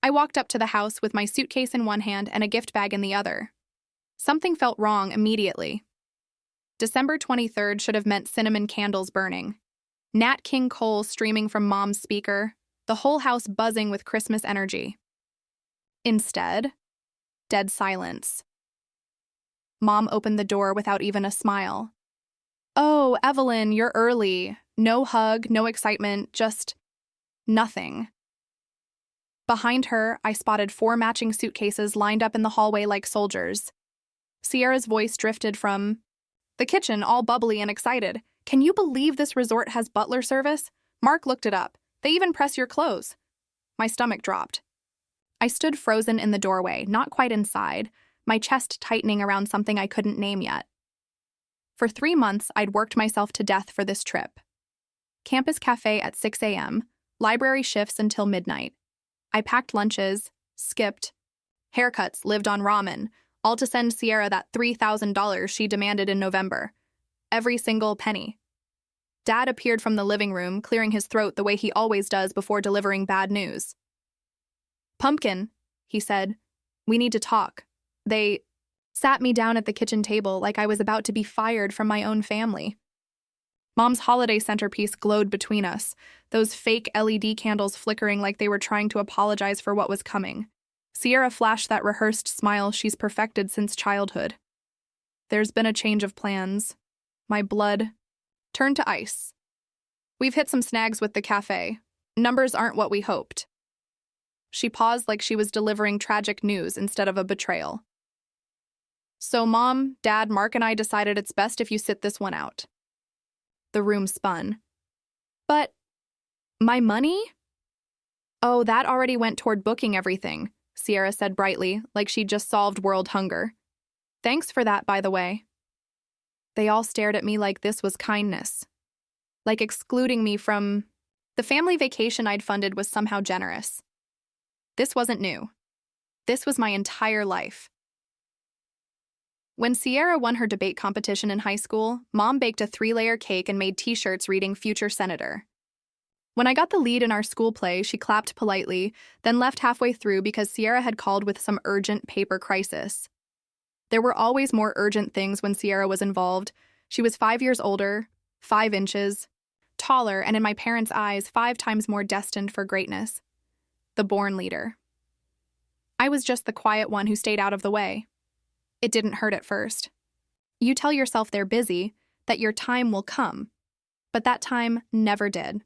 I walked up to the house with my suitcase in one hand and a gift bag in the other. Something felt wrong immediately. December 23rd should have meant cinnamon candles burning, Nat King Cole streaming from Mom's speaker, the whole house buzzing with Christmas energy. Instead, dead silence. Mom opened the door without even a smile. "Oh, Evelyn, you're early." No hug, no excitement, just nothing. Behind her, I spotted 4 matching suitcases lined up in the hallway like soldiers. Sierra's voice drifted from the kitchen, all bubbly and excited. "Can you believe this resort has butler service? Mark looked it up. They even press your clothes." My stomach dropped. I stood frozen in the doorway, not quite inside, my chest tightening around something I couldn't name yet. For 3 months, I'd worked myself to death for this trip. Campus cafe at 6 a.m., library shifts until midnight. I packed lunches, skipped, haircuts, lived on ramen, all to send Sierra that $3,000 she demanded in November. Every single penny. Dad appeared from the living room, clearing his throat the way he always does before delivering bad news. "Pumpkin," he said, "we need to talk." They sat me down at the kitchen table like I was about to be fired from my own family. Mom's holiday centerpiece glowed between us, those fake LED candles flickering like they were trying to apologize for what was coming. Sierra flashed that rehearsed smile she's perfected since childhood. There's been a change of plans. My blood turned to ice. We've hit some snags with the cafe. Numbers aren't what we hoped. She paused like she was delivering tragic news instead of a betrayal. So Mom, Dad, Mark, and I decided it's best if you sit this one out. The room spun. But my money? "Oh, that already went toward booking everything," Sierra said brightly, like she'd just solved world hunger. "Thanks for that, by the way." They all stared at me like this was kindness. Like excluding me from the family vacation I'd funded was somehow generous. This wasn't new. This was my entire life. When Sierra won her debate competition in high school, Mom baked a 3-layer cake and made t-shirts reading "Future Senator." When I got the lead in our school play, she clapped politely, then left halfway through because Sierra had called with some urgent paper crisis. There were always more urgent things when Sierra was involved. She was 5 years older, 5 inches, taller, and in my parents' eyes, 5 times more destined for greatness. The born leader. I was just the quiet one who stayed out of the way. It didn't hurt at first. You tell yourself they're busy, that your time will come. But that time never did.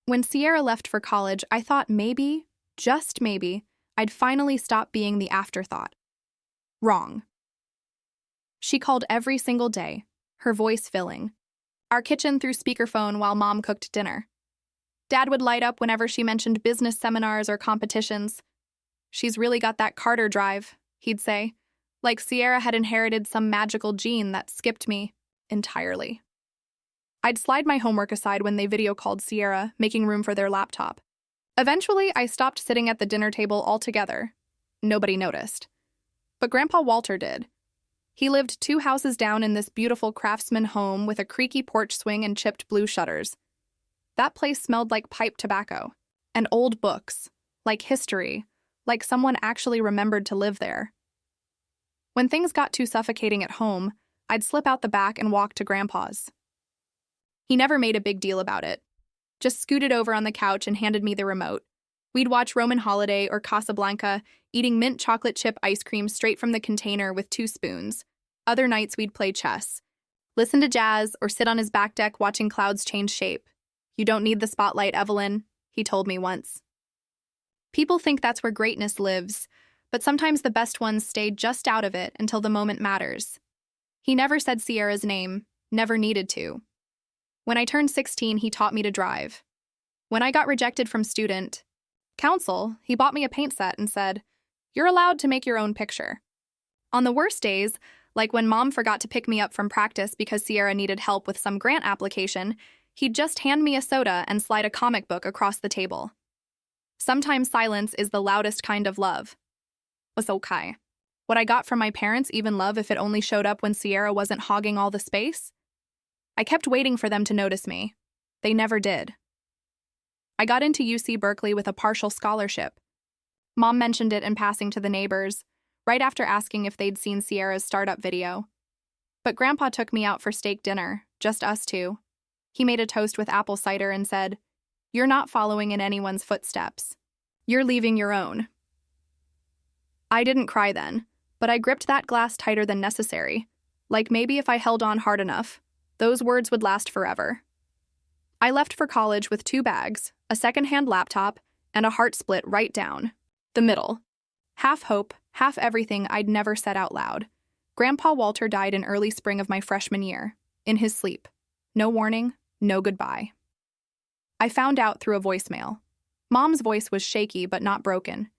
When Sierra left for college, I thought maybe, just maybe, I'd finally stop being the afterthought. Wrong. She called every single day, her voice filling our kitchen through speakerphone while Mom cooked dinner. Dad would light up whenever she mentioned business seminars or competitions. "She's really got that Carter drive," he'd say, like Sierra had inherited some magical gene that skipped me entirely. I'd slide my homework aside when they video called Sierra, making room for their laptop. Eventually, I stopped sitting at the dinner table altogether. Nobody noticed. But Grandpa Walter did. He lived 2 houses down in this beautiful craftsman home with a creaky porch swing and chipped blue shutters. That place smelled like pipe tobacco and old books, like history, like someone actually remembered to live there. When things got too suffocating at home, I'd slip out the back and walk to Grandpa's. He never made a big deal about it. Just scooted over on the couch and handed me the remote. We'd watch Roman Holiday or Casablanca, eating mint chocolate chip ice cream straight from the container with 2 spoons. Other nights we'd play chess, listen to jazz, or sit on his back deck watching clouds change shape. "You don't need the spotlight, Evelyn," he told me once. People think that's where greatness lives, but sometimes the best ones stay just out of it until the moment matters. He never said Sierra's name, never needed to. When I turned 16, he taught me to drive. When I got rejected from student council, he bought me a paint set and said, "You're allowed to make your own picture." On the worst days, like when Mom forgot to pick me up from practice because Sierra needed help with some grant application, he'd just hand me a soda and slide a comic book across the table. Sometimes silence is the loudest kind of love. Was okay. What I got from my parents even love if it only showed up when Sierra wasn't hogging all the space? I kept waiting for them to notice me. They never did. I got into UC Berkeley with a partial scholarship, Mom mentioned it in passing to the neighbors, right after asking if they'd seen Sierra's startup video. But Grandpa took me out for steak dinner, just us two. He made a toast with apple cider and said, "You're not following in anyone's footsteps. You're leaving your own." I didn't cry then, but I gripped that glass tighter than necessary, like maybe if I held on hard enough, those words would last forever. I left for college with 2 bags, a secondhand laptop, and a heart split right down the middle. Half hope, half everything I'd never said out loud. Grandpa Walter died in early spring of my freshman year, in his sleep. No warning, no goodbye. I found out through a voicemail. Mom's voice was shaky but not broken.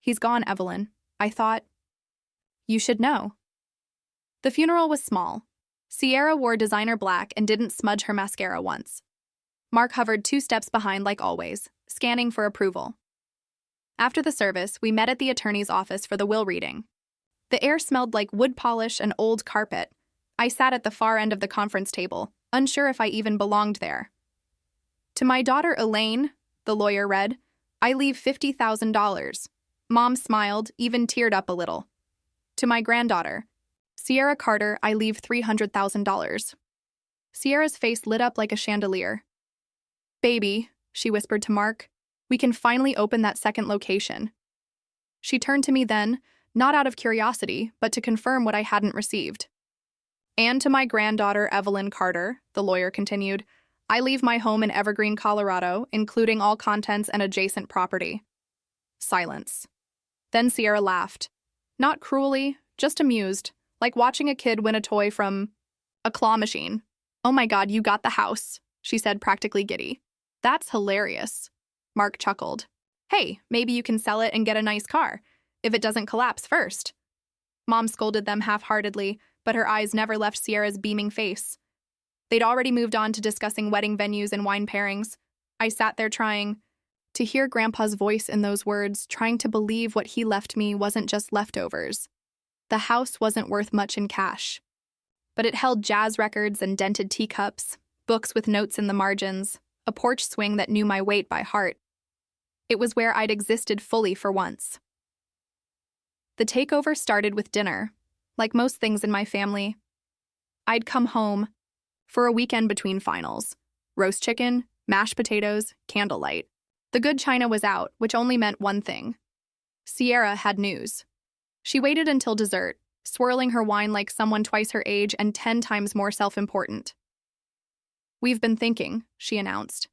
"He's gone, Evelyn." I thought. "You should know." The funeral was small. Sierra wore designer black and didn't smudge her mascara once. Mark hovered 2 steps behind like always, scanning for approval. After the service, we met at the attorney's office for the will reading. The air smelled like wood polish and old carpet. I sat at the far end of the conference table, unsure if I even belonged there. "To my daughter Elaine," the lawyer read, "I leave $50,000. Mom smiled, even teared up a little. "To my granddaughter, Sierra Carter, I leave $300,000. Sierra's face lit up like a chandelier. "Baby," she whispered to Mark, "we can finally open that second location." She turned to me then, not out of curiosity, but to confirm what I hadn't received. "And to my granddaughter Evelyn Carter," the lawyer continued, "I leave my home in Evergreen, Colorado, including all contents and adjacent property." Silence. Then Sierra laughed. Not cruelly, just amused, like watching a kid win a toy from a claw machine. "Oh my God, you got the house," she said, practically giddy. "That's hilarious." Mark chuckled. "Hey, maybe you can sell it and get a nice car, if it doesn't collapse first." Mom scolded them half-heartedly, but her eyes never left Sierra's beaming face. They'd already moved on to discussing wedding venues and wine pairings. I sat there trying to hear Grandpa's voice in those words, trying to believe what he left me wasn't just leftovers. The house wasn't worth much in cash, but it held jazz records and dented teacups, books with notes in the margins, a porch swing that knew my weight by heart. It was where I'd existed fully for once. The takeover started with dinner. Like most things in my family, I'd come home for a weekend between finals. Roast chicken, mashed potatoes, candlelight. The good china was out, which only meant one thing. Sierra had news. She waited until dessert, swirling her wine like someone twice her age and 10 times more self-important. "We've been thinking," she announced.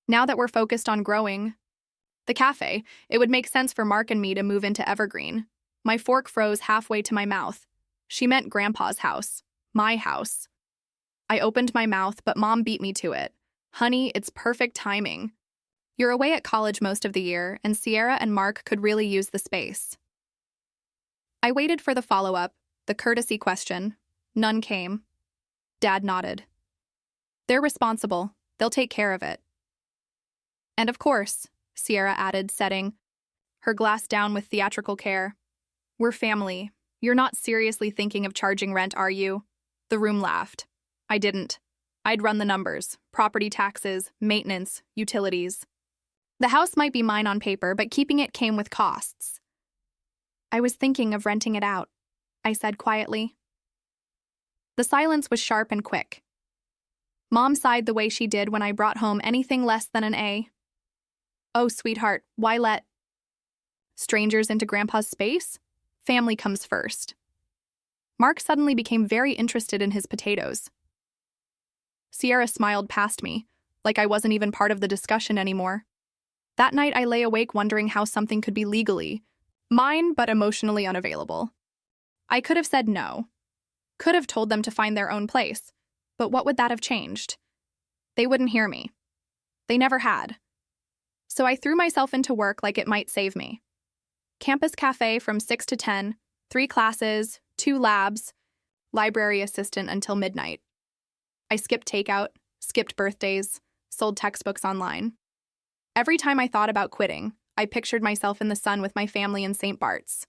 "Now that we're focused on growing the cafe, it would make sense for Mark and me to move into Evergreen." My fork froze halfway to my mouth. She meant Grandpa's house. My house. I opened my mouth, but Mom beat me to it. "Honey, it's perfect timing. You're away at college most of the year, and Sierra and Mark could really use the space." I waited for the follow-up, the courtesy question. None came. Dad nodded. "They're responsible. They'll take care of it." "And of course," Sierra added, setting her glass down with theatrical care, "we're family. You're not seriously thinking of charging rent, are you?" The room laughed. I didn't. I'd run the numbers, property taxes, maintenance, utilities. The house might be mine on paper, but keeping it came with costs. "I was thinking of renting it out," I said quietly. The silence was sharp and quick. Mom sighed the way she did when I brought home anything less than an A. "Oh, sweetheart, why let strangers into Grandpa's space? Family comes first." Mark suddenly became very interested in his potatoes. Sierra smiled past me, like I wasn't even part of the discussion anymore. That night I lay awake wondering how something could be legally mine but emotionally unavailable. I could have said no. Could have told them to find their own place, but what would that have changed? They wouldn't hear me. They never had. So I threw myself into work like it might save me. Campus cafe from 6 to 10, 3 classes, 2 labs, library assistant until midnight. I skipped takeout, skipped birthdays, sold textbooks online. Every time I thought about quitting, I pictured myself in the sun with my family in St. Bart's.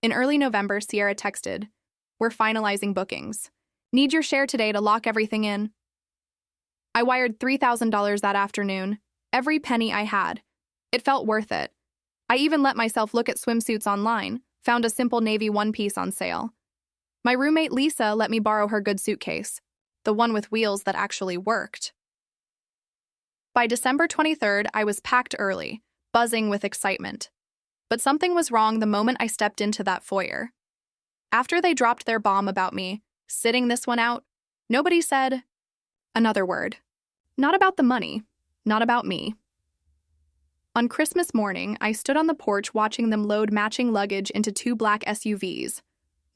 In early November, Sierra texted, "We're finalizing bookings. Need your share today to lock everything in." I wired $3,000 that afternoon, every penny I had. It felt worth it. I even let myself look at swimsuits online, found a simple navy one-piece on sale. My roommate Lisa let me borrow her good suitcase, the one with wheels that actually worked. By December 23rd, I was packed early, buzzing with excitement. But something was wrong the moment I stepped into that foyer. After they dropped their bomb about me, sitting this one out, nobody said another word. Not about the money, not about me. On Christmas morning, I stood on the porch watching them load matching luggage into 2 black SUVs.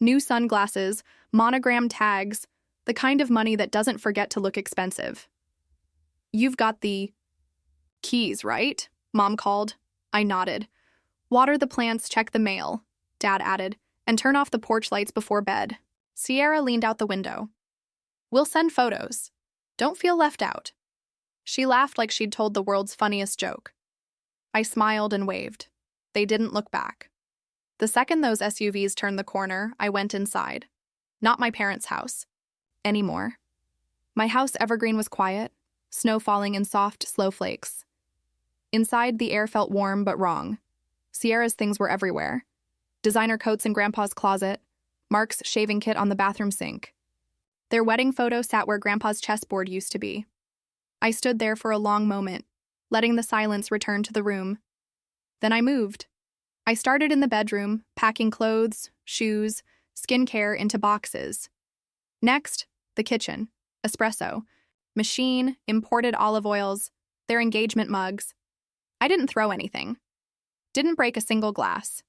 New sunglasses, monogram tags, the kind of money that doesn't forget to look expensive. "You've got the keys, right?" Mom called. I nodded. "Water the plants, check the mail," Dad added, "and turn off the porch lights before bed." Sierra leaned out the window. "We'll send photos. Don't feel left out." She laughed like she'd told the world's funniest joke. I smiled and waved. They didn't look back. The second those SUVs turned the corner, I went inside. Not my parents' house. Anymore. My house evergreen was quiet, snow falling in soft, slow flakes. Inside, the air felt warm but wrong. Sierra's things were everywhere. Designer coats in Grandpa's closet, Mark's shaving kit on the bathroom sink. Their wedding photo sat where Grandpa's chessboard used to be. I stood there for a long moment, letting the silence return to the room. Then I moved. I started in the bedroom, packing clothes, shoes, skincare into boxes. Next, the kitchen, espresso, machine, imported olive oils, their engagement mugs. I didn't throw anything. Didn't break a single glass.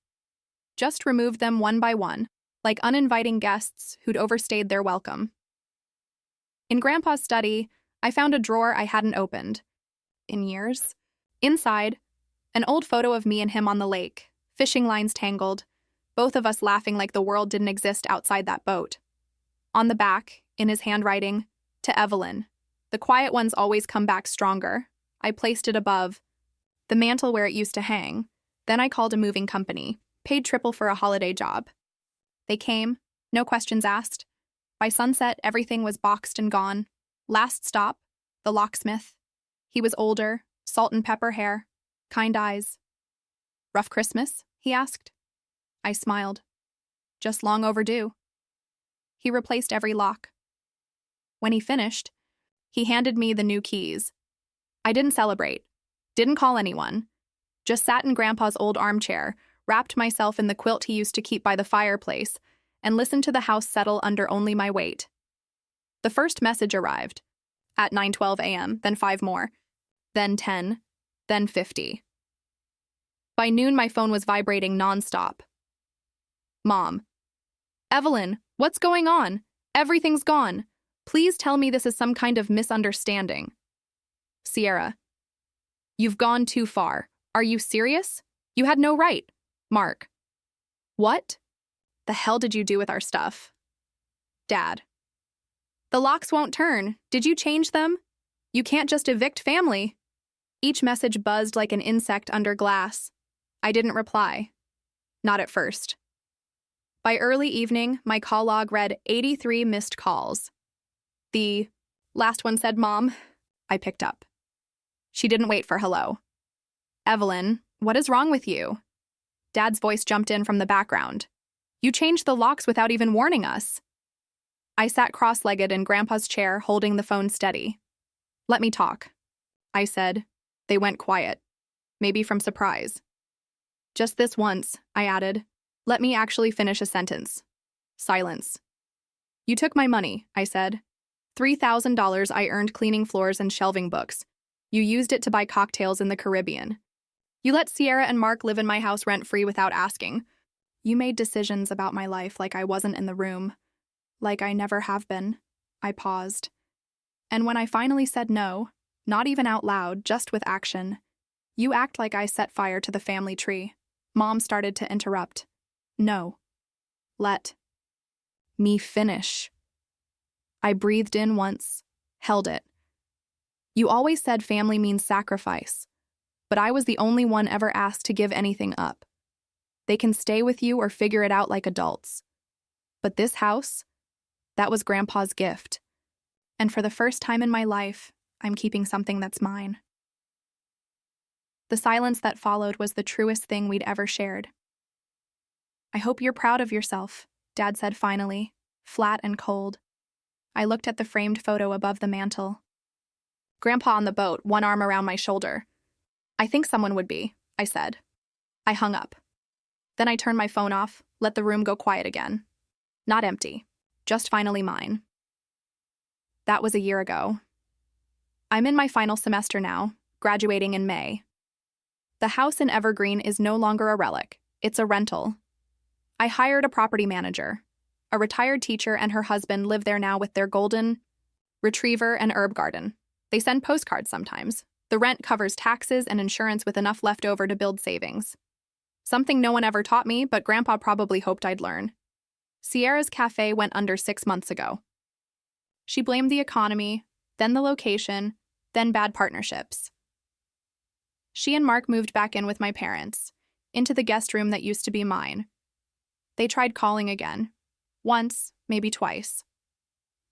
Just removed them one by one, like uninviting guests who'd overstayed their welcome. In Grandpa's study, I found a drawer I hadn't opened in years. Inside, an old photo of me and him on the lake, fishing lines tangled, both of us laughing like the world didn't exist outside that boat. On the back, in his handwriting, "To Evelyn. The quiet ones always come back stronger." I placed it above the mantle where it used to hang. Then I called a moving company, paid triple for a holiday job. They came, no questions asked. By sunset, everything was boxed and gone. Last stop, the locksmith. He was older, salt and pepper hair, kind eyes. "Rough Christmas?" he asked. I smiled. "Just long overdue." He replaced every lock. When he finished, he handed me the new keys. I didn't celebrate, didn't call anyone, just sat in Grandpa's old armchair, wrapped myself in the quilt he used to keep by the fireplace, and listened to the house settle under only my weight. The first message arrived, at 9:12 a.m., then 5 more, then 10, then 50. By noon, my phone was vibrating nonstop. "Mom. Evelyn, what's going on? Everything's gone. Please tell me this is some kind of misunderstanding." Sierra. "You've gone too far. Are you serious? You had no right." Mark. "What the hell did you do with our stuff?" Dad. "The locks won't turn. Did you change them? You can't just evict family." Each message buzzed like an insect under glass. I didn't reply. Not at first. By early evening, my call log read 83 missed calls. The last one said, "Mom." I picked up. She didn't wait for hello. "Evelyn, what is wrong with you?" Dad's voice jumped in from the background. "You changed the locks without even warning us." I sat cross-legged in Grandpa's chair, holding the phone steady. "Let me talk," I said. They went quiet, maybe from surprise. "Just this once," I added. "Let me actually finish a sentence." Silence. "You took my money," I said. $3,000 I earned cleaning floors and shelving books. You used it to buy cocktails in the Caribbean. You let Sierra and Mark live in my house rent-free without asking. You made decisions about my life like I wasn't in the room. Like I never have been." I paused. "And when I finally said no, not even out loud, just with action, you act like I set fire to the family tree." Mom started to interrupt. "No. Let me finish." I breathed in once, held it. "You always said family means sacrifice, but I was the only one ever asked to give anything up. They can stay with you or figure it out like adults. But this house, that was Grandpa's gift. And for the first time in my life, I'm keeping something that's mine." The silence that followed was the truest thing we'd ever shared. "I hope you're proud of yourself," Dad said finally, flat and cold. I looked at the framed photo above the mantel. Grandpa on the boat, one arm around my shoulder. "I think someone would be," I said. I hung up. Then I turned my phone off, let the room go quiet again. Not empty, just finally mine. That was a year ago. I'm in my final semester now, graduating in May. The house in Evergreen is no longer a relic, it's a rental. I hired a property manager. A retired teacher and her husband live there now with their golden retriever and herb garden. They send postcards sometimes. The rent covers taxes and insurance with enough left over to build savings. Something no one ever taught me, but Grandpa probably hoped I'd learn. Sierra's cafe went under 6 months ago. She blamed the economy, then the location, then bad partnerships. She and Mark moved back in with my parents, into the guest room that used to be mine. They tried calling again. Once, maybe twice.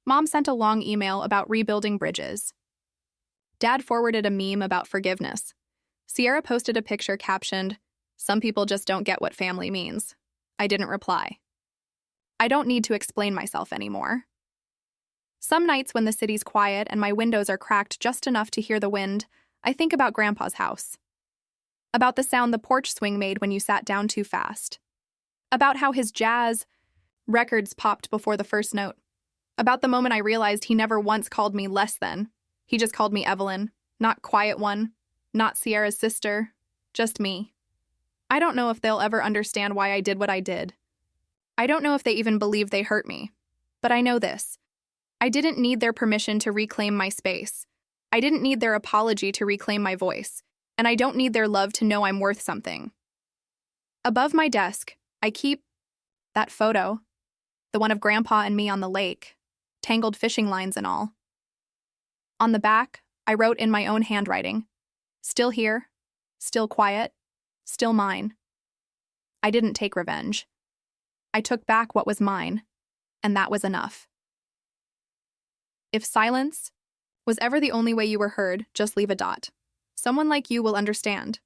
Mom sent a long email about rebuilding bridges. Dad forwarded a meme about forgiveness. Sierra posted a picture captioned, "Some people just don't get what family means." I didn't reply. I don't need to explain myself anymore. Some nights when the city's quiet and my windows are cracked just enough to hear the wind, I think about Grandpa's house. About the sound the porch swing made when you sat down too fast. About how his jazz records popped before the first note. About the moment I realized he never once called me less than. He just called me Evelyn, not quiet one, not Sierra's sister, just me. I don't know if they'll ever understand why I did what I did. I don't know if they even believe they hurt me. But I know this. I didn't need their permission to reclaim my space. I didn't need their apology to reclaim my voice. And I don't need their love to know I'm worth something. Above my desk, I keep that photo, the one of Grandpa and me on the lake, tangled fishing lines and all. On the back, I wrote in my own handwriting, "Still here, still quiet, still mine." I didn't take revenge. I took back what was mine, and that was enough. If silence was ever the only way you were heard, just leave a dot. Someone like you will understand.